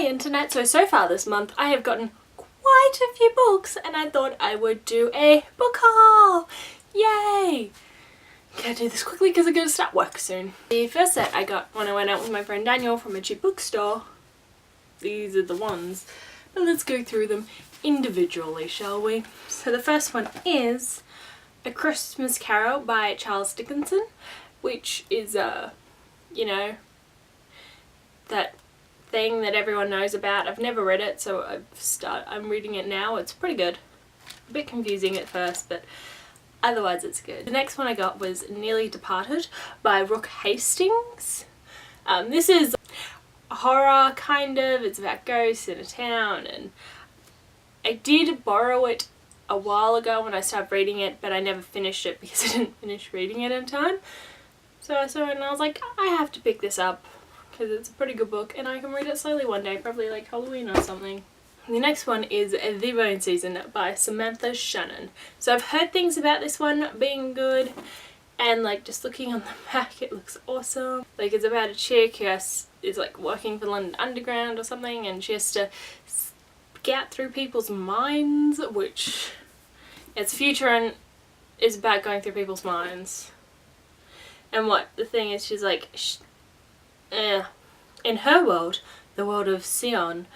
Hi internet, so far this month I have gotten quite a few books and I thought I would do a book haul! Yay! Gotta do this quickly because I'm gonna start work soon. The first set I got when I went out with my friend Daniel from a cheap bookstore. These are the ones. But let's go through them individually, shall we? So the first one is A Christmas Carol by Charles Dickens, which is you know, that thing that everyone knows about. I've never read it, so I'm reading it now. It's pretty good. A bit confusing at first, but otherwise it's good. The next one I got was Nearly Departed by Rook Hastings. This is a horror, kind of. It's about ghosts in a town, and I did borrow it a while ago when I started reading it, but I never finished it because I didn't finish reading it in time. So I saw it and I was like, I have to pick this up because it's a pretty good book and I can read it slowly one day, probably like Halloween or something. The next one is The Bone Season by Samantha Shannon. So I've heard things about this one being good, and like just looking on the back it looks awesome. Like it's about a chick who is like working for London Underground or something, and she has to scout through people's minds, which it's future and is about going through people's minds. And what the thing is, she's like, in her world, the world of Sion,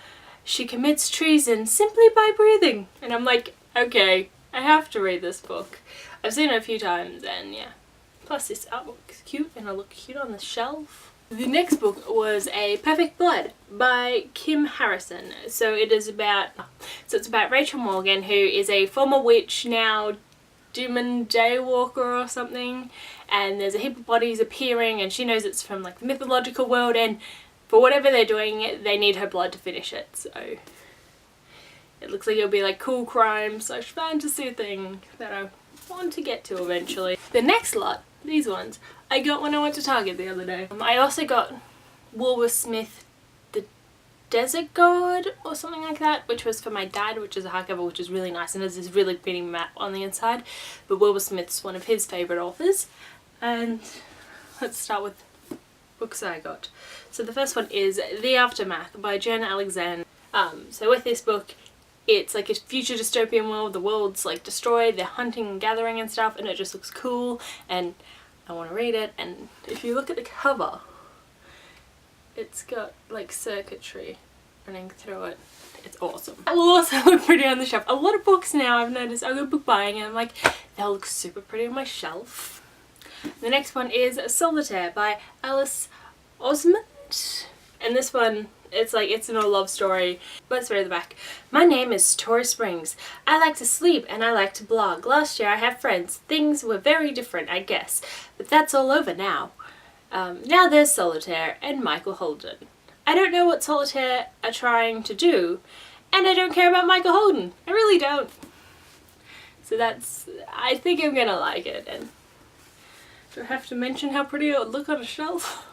she commits treason simply by breathing. And I'm like, okay, I have to read this book. I've seen it a few times and yeah. Plus this artwork is cute and it'll look cute on the shelf. The next book was A Perfect Blood by Kim Harrison. So it's about Rachel Morgan, who is a former witch, now demon daywalker or something, and there's a heap of bodies appearing and she knows it's from like the mythological world, and for whatever they're doing they need her blood to finish it, so it looks like it'll be like cool crime / fantasy thing that I want to get to eventually. The next lot, these ones, I got when I went to Target the other day. I also got Woolworth Smith The Desert God or something like that, which was for my dad, which is a hardcover, which is really nice and has this really pretty map on the inside. But Woolworth Smith's one of his favourite authors. And let's start with books I got. So the first one is The Aftermath by Jen Alexander. So with this book, it's like a future dystopian world. The world's like destroyed, they're hunting and gathering and stuff, and it just looks cool and I want to read it. And if you look at the cover, it's got like circuitry running through it. It's awesome. It will also look pretty on the shelf. A lot of books now I've noticed I go book buying and I'm like, they'll look super pretty on my shelf. The next one is Solitaire by Alice Osmond. And this one, it's an old love story. Let's read the back. My name is Tori Springs. I like to sleep and I like to blog. Last year I had friends. Things were very different, I guess. But that's all over now. Now there's Solitaire and Michael Holden. I don't know what Solitaire are trying to do, and I don't care about Michael Holden. I really don't. So I think I'm gonna like it. And do I have to mention how pretty it would look on a shelf?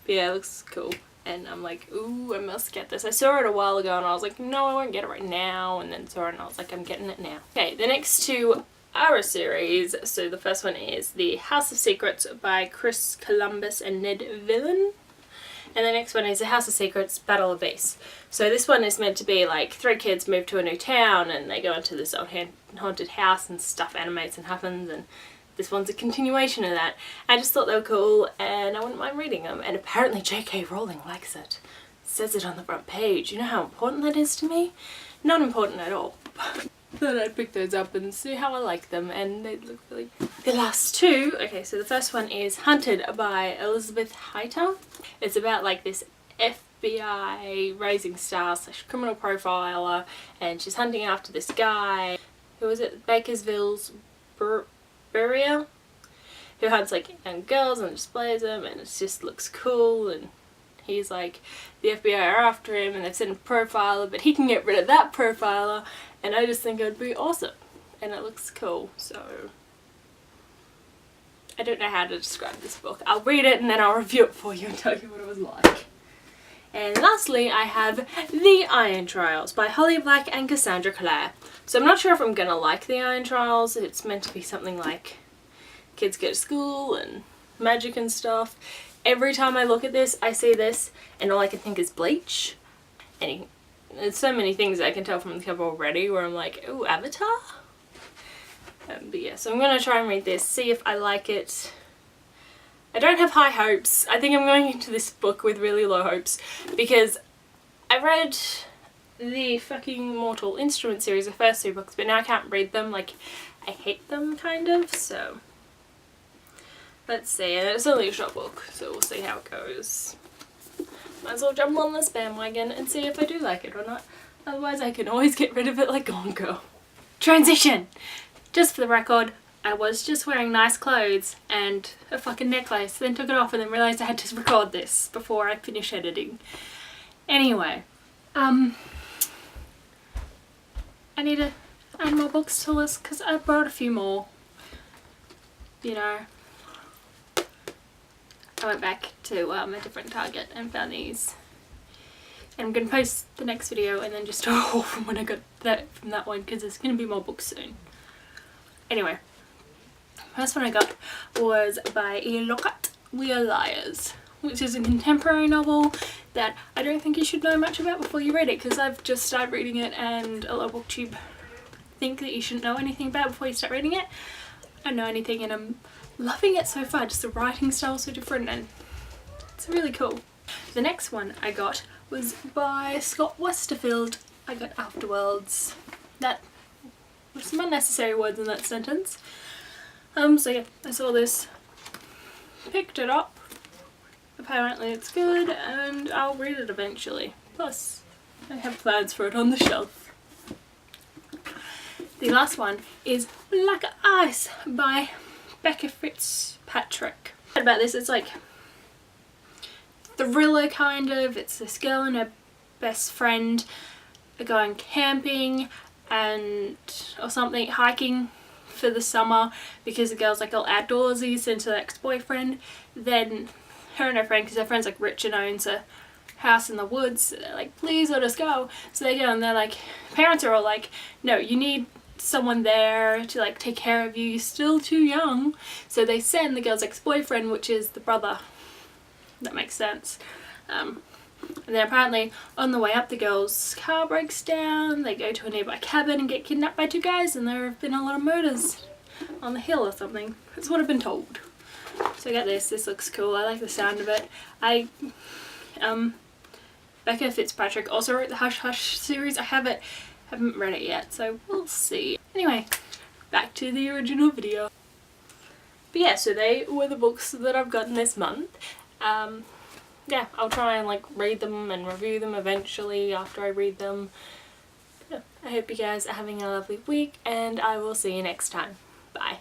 But yeah, it looks cool. And I'm like, ooh, I must get this. I saw it a while ago and I was like, no, I won't get it right now. And then saw it and I was like, I'm getting it now. Okay, the next two are a series. So the first one is The House of Secrets by Chris Columbus and Ned Villen. And the next one is The House of Secrets Battle of Beasts. So this one is meant to be like 3 kids move to a new town and they go into this old haunted house and stuff animates and happens, and this one's a continuation of that. I just thought they were cool and I wouldn't mind reading them, and apparently J.K. Rowling likes it. Says it on the front page. You know how important that is to me? Not important at all. Thought I'd pick those up and see how I like them, and they look really... The last two, okay, so the first one is Hunted by Elizabeth Hayter. It's about like this FBI rising star / criminal profiler, and she's hunting after this guy, who was it, Bakersville's Beria, who hunts like young girls and displays them, and it just looks cool. And he's like, the FBI are after him and they've sent a profiler, but he can get rid of that profiler, and I just think it would be awesome and it looks cool. So I don't know how to describe this book. I'll read it and then I'll review it for you and tell you what it was like. And lastly I have The Iron Trials by Holly Black and Cassandra Clare. So I'm not sure if I'm gonna like The Iron Trials. It's meant to be something like kids go to school and magic and stuff. Every time I look at this, I see this and all I can think is Bleach. there's so many things I can tell from the cover already where I'm like, ooh, Avatar? But yeah, so I'm going to try and read this, see if I like it. I don't have high hopes. I think I'm going into this book with really low hopes because I read the fucking Mortal Instrument series, the first 2 books, but now I can't read them. Like, I hate them, kind of, so let's see. And it's only a short book, so we'll see how it goes. Might as well jump on this bandwagon and see if I do like it or not. Otherwise I can always get rid of it like Gone Girl. Transition! Just for the record, I was just wearing nice clothes and a fucking necklace, then took it off and then realised I had to record this before I finish editing. Anyway, I need to add more books to the list because I brought a few more. You know, I went back to a different Target and found these. And I'm going to post the next video and then just a haul from when I got that from that one because there's going to be more books soon. Anyway, first one I got was by Ian Lockhart, We Are Liars, which is a contemporary novel that I don't think you should know much about before you read it because I've just started reading it and a lot of booktube think that you shouldn't know anything about it before you start reading it. I don't know anything and I'm loving it so far, just the writing style is so different and it's really cool. The next one I got was by Scott Westerfield. I got Afterworlds. That was some unnecessary words in that sentence. So yeah, I saw this, picked it up, apparently it's good and I'll read it eventually. Plus, I have plans for it on the shelf. The last one is Black Ice by Becca Fitzpatrick. About this, it's like thriller kind of. It's this girl and her best friend are going camping or something, hiking for the summer because the girl's like all outdoorsy since her ex-boyfriend. Then her and her friend, because her friend's like rich and owns a house in the woods, so they're like, please let us go. So they go and they're like, parents are all like, no, you need someone there to like take care of you, you're still too young. So they send the girl's ex-boyfriend, which is the brother. That makes sense. And then apparently on the way up the girl's car breaks down, they go to a nearby cabin and get kidnapped by 2 guys and there have been a lot of murders on the hill or something. That's what I've been told. So I got this looks cool, I like the sound of it. Becca Fitzpatrick also wrote the Hush Hush series. I haven't read it yet, so we'll see. Anyway, back to the original video. But yeah, so they were the books that I've gotten this month. Yeah, I'll try and like read them and review them eventually after I read them. Yeah, I hope you guys are having a lovely week and I will see you next time. Bye.